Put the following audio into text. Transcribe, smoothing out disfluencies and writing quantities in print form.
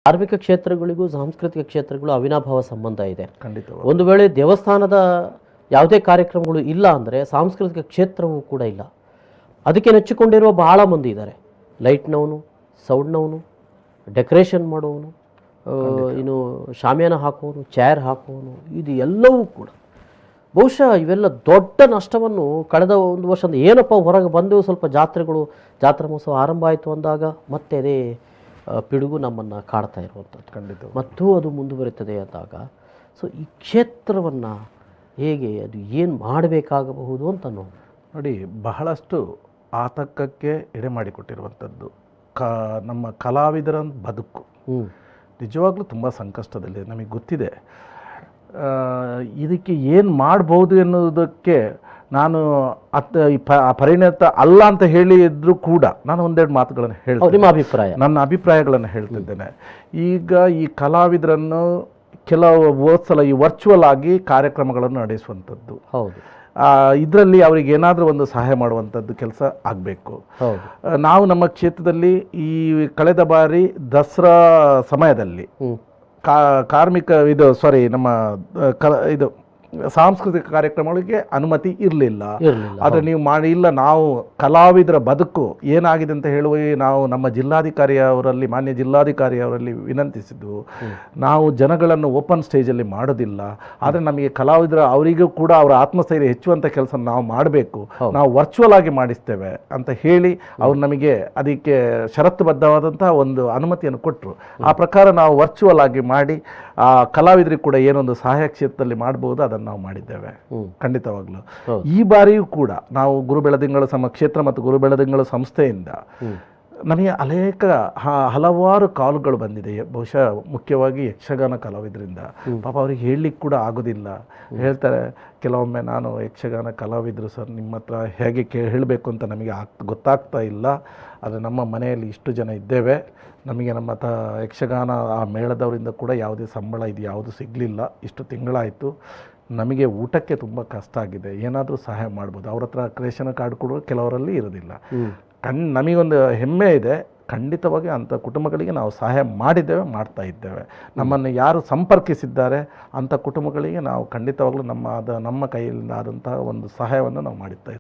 ಧಾರ್ಮಿಕ ಕ್ಷೇತ್ರಗಳಿಗೂ ಸಾಂಸ್ಕೃತಿಕ ಕ್ಷೇತ್ರಗಳು ಅವಿನಾಭಾವ ಸಂಬಂಧ ಇದೆ. ಖಂಡಿತ. ಒಂದು ವೇಳೆ ದೇವಸ್ಥಾನದ ಯಾವುದೇ ಕಾರ್ಯಕ್ರಮಗಳು ಇಲ್ಲ ಅಂದರೆ ಸಾಂಸ್ಕೃತಿಕ ಕ್ಷೇತ್ರವೂ ಕೂಡ ಇಲ್ಲ. ಅದಕ್ಕೆ ನೆಚ್ಚಿಕೊಂಡಿರುವ ಬಹಳ ಮಂದಿ ಇದ್ದಾರೆ. ಲೈಟ್ನವನು, ಸೌಂಡ್ನವನು, ಡೆಕೋರೇಷನ್ ಮಾಡೋವನು, ಇನ್ನು ಶಾಮಿಯಾನ ಹಾಕುವನು, ಚೇರ್ ಹಾಕುವನು, ಇದು ಎಲ್ಲವೂ ಕೂಡ ಬಹುಶಃ ಇವೆಲ್ಲ ದೊಡ್ಡ ನಷ್ಟವನ್ನು ಕಳೆದ ಒಂದು ವರ್ಷದಿಂದ ಏನಪ್ಪ ಹೊರಗೆ ಬಂದು ಸ್ವಲ್ಪ ಜಾತ್ರಾ ಮಹೋತ್ಸವ ಆರಂಭ ಆಯಿತು ಅಂದಾಗ ಮತ್ತೆ ಅದೇ ಪಿಡುಗು ನಮ್ಮನ್ನು ಕಾಡ್ತಾ ಇರುವಂಥದ್ದು. ಖಂಡಿತ. ಮತ್ತು ಅದು ಮುಂದುವರಿತದೆ ಅಂದಾಗ ಸೊ ಈ ಕ್ಷೇತ್ರವನ್ನು ಹೇಗೆ ಅದು ಏನು ಮಾಡಬೇಕಾಗಬಹುದು ಅಂತ ನೋಡಿ, ಬಹಳಷ್ಟು ಆತಂಕಕ್ಕೆ ಎಡೆ ಮಾಡಿಕೊಟ್ಟಿರುವಂಥದ್ದು ನಮ್ಮ ಕಲಾವಿದರ ಬದುಕು ನಿಜವಾಗ್ಲೂ ತುಂಬ ಸಂಕಷ್ಟದಲ್ಲಿದೆ. ನಮಗೆ ಗೊತ್ತಿದೆ ಇದಕ್ಕೆ ಏನು ಮಾಡ್ಬೋದು ಎನ್ನುವುದಕ್ಕೆ ನಾನು ಪರಿಣತ ಅಲ್ಲ ಅಂತ ಹೇಳಿದ್ರು ಕೂಡ ನಾನು ಒಂದೆರಡು ಮಾತುಗಳನ್ನು ಹೇಳ್ತೀನಿ. ನಿಮ್ಮ ಅಭಿಪ್ರಾಯ? ನನ್ನ ಅಭಿಪ್ರಾಯಗಳನ್ನು ಹೇಳ್ತಿದ್ದೇನೆ. ಈಗ ಈ ಕಲಾವಿದರನ್ನು ಕೆಲವು ಸಲ ಈ ವರ್ಚುವಲ್ ಆಗಿ ಕಾರ್ಯಕ್ರಮಗಳನ್ನು ನಡೆಸುವಂಥದ್ದು, ಹೌದು, ಇದರಲ್ಲಿ ಅವ್ರಿಗೆ ಏನಾದರೂ ಒಂದು ಸಹಾಯ ಮಾಡುವಂಥದ್ದು ಕೆಲಸ ಆಗಬೇಕು. ನಾವು ನಮ್ಮ ಕ್ಷೇತ್ರದಲ್ಲಿ ಈ ಕಳೆದ ಬಾರಿ ದಸರಾ ಸಮಯದಲ್ಲಿ ಕಾರ್ಮಿಕ ನಮ್ಮ ಇದು ಸಾಂಸ್ಕೃತಿಕ ಕಾರ್ಯಕ್ರಮಗಳಿಗೆ ಅನುಮತಿ ಇರಲಿಲ್ಲ. ಆದರೆ ನೀವು ಇಲ್ಲ, ನಾವು ಕಲಾವಿದರ ಬದುಕು ಏನಾಗಿದೆ ಅಂತ ಹೇಳುವ ನಾವು ನಮ್ಮ ಜಿಲ್ಲಾಧಿಕಾರಿಯವರಲ್ಲಿ, ಮಾನ್ಯ ಜಿಲ್ಲಾಧಿಕಾರಿಯವರಲ್ಲಿ ವಿನಂತಿಸಿದ್ವು. ನಾವು ಜನಗಳನ್ನು ಓಪನ್ ಸ್ಟೇಜಲ್ಲಿ ಮಾಡೋದಿಲ್ಲ, ಆದರೆ ನಮಗೆ ಕಲಾವಿದರ ಅವರಿಗೂ ಕೂಡ ಅವರ ಆತ್ಮಸ್ಥೈರ್ಯ ಹೆಚ್ಚುವಂಥ ಕೆಲಸ ನಾವು ಮಾಡಬೇಕು, ನಾವು ವರ್ಚುವಲ್ ಆಗಿ ಮಾಡಿಸ್ತೇವೆ ಅಂತ ಹೇಳಿ ಅವ್ರು ನಮಗೆ ಅದಕ್ಕೆ ಷರತ್ತುಬದ್ಧವಾದಂಥ ಒಂದು ಅನುಮತಿಯನ್ನು ಕೊಟ್ಟರು. ಆ ಪ್ರಕಾರ ನಾವು ವರ್ಚುವಲ್ ಆಗಿ ಮಾಡಿ ಕಲಾವಿದರಿಗೆ ಕೂಡ ಏನೊಂದು ಸಹಾಯ ಕ್ಷೇತ್ರದಲ್ಲಿ ಮಾಡಬಹುದು ಅದನ್ನು ನಾವು ಮಾಡಿದ್ದೇವೆ. ಖಂಡಿತವಾಗ್ಲೂ ಈ ಬಾರಿಯೂ ಕೂಡ ನಾವು ಗುರು ಬೆಳದಿಂಗಳ ಕ್ಷೇತ್ರ ಮತ್ತು ಗುರು ಬೆಳದಿಂಗಳ ಸಂಸ್ಥೆಯಿಂದ ನಮಗೆ ಹಲವಾರು ಕಾಲುಗಳು ಬಂದಿದೆ. ಬಹುಶಃ ಮುಖ್ಯವಾಗಿ ಯಕ್ಷಗಾನ ಕಲಾವಿದರಿಂದ. ಪಾಪ ಅವ್ರಿಗೆ ಹೇಳಲಿಕ್ಕೆ ಕೂಡ ಆಗೋದಿಲ್ಲ. ಹೇಳ್ತಾರೆ ಕೆಲವೊಮ್ಮೆ, ನಾನು ಯಕ್ಷಗಾನ ಕಲಾವಿದರು ಸರ್, ನಿಮ್ಮ ಹತ್ರ ಹೇಗೆ ಹೇಳಬೇಕು ಅಂತ ನಮಗೆ ಗೊತ್ತಾಗ್ತಾ ಇಲ್ಲ. ಆದರೆ ನಮ್ಮ ಮನೆಯಲ್ಲಿ ಇಷ್ಟು ಜನ ಇದ್ದೇವೆ, ನಮಗೆ ನಮ್ಮ ಯಕ್ಷಗಾನ ಆ ಮೇಳದವರಿಂದ ಕೂಡ ಯಾವುದೇ ಸಂಬಳ ಇದು ಯಾವುದು ಸಿಗಲಿಲ್ಲ, ಇಷ್ಟು ತಿಂಗಳಾಯಿತು, ನಮಗೆ ಊಟಕ್ಕೆ ತುಂಬ ಕಷ್ಟ ಆಗಿದೆ, ಏನಾದರೂ ಸಹಾಯ ಮಾಡ್ಬೋದು. ಅವ್ರ ಹತ್ರ ರೇಷನ್ ಕಾರ್ಡ್ ಕೊಡುವ ಕೆಲವರಲ್ಲಿ ಇರೋದಿಲ್ಲ. ನಮಗೊಂದು ಹೆಮ್ಮೆ ಇದೆ, ಖಂಡಿತವಾಗಿ ಅಂಥ ಕುಟುಂಬಗಳಿಗೆ ನಾವು ಸಹಾಯ ಮಾಡಿದ್ದೇವೆ, ಮಾಡ್ತಾ ಇದ್ದೇವೆ. ನಮ್ಮನ್ನು ಯಾರು ಸಂಪರ್ಕಿಸಿದ್ದಾರೆ ಅಂಥ ಕುಟುಂಬಗಳಿಗೆ ನಾವು ಖಂಡಿತವಾಗ್ಲೂ ನಮ್ಮ ಕೈಯಲ್ಲಿ ಆದಂತಹ ಒಂದು ಸಹಾಯವನ್ನು ನಾವು ಮಾಡುತ್ತಾ ಇದ್ದೇವೆ.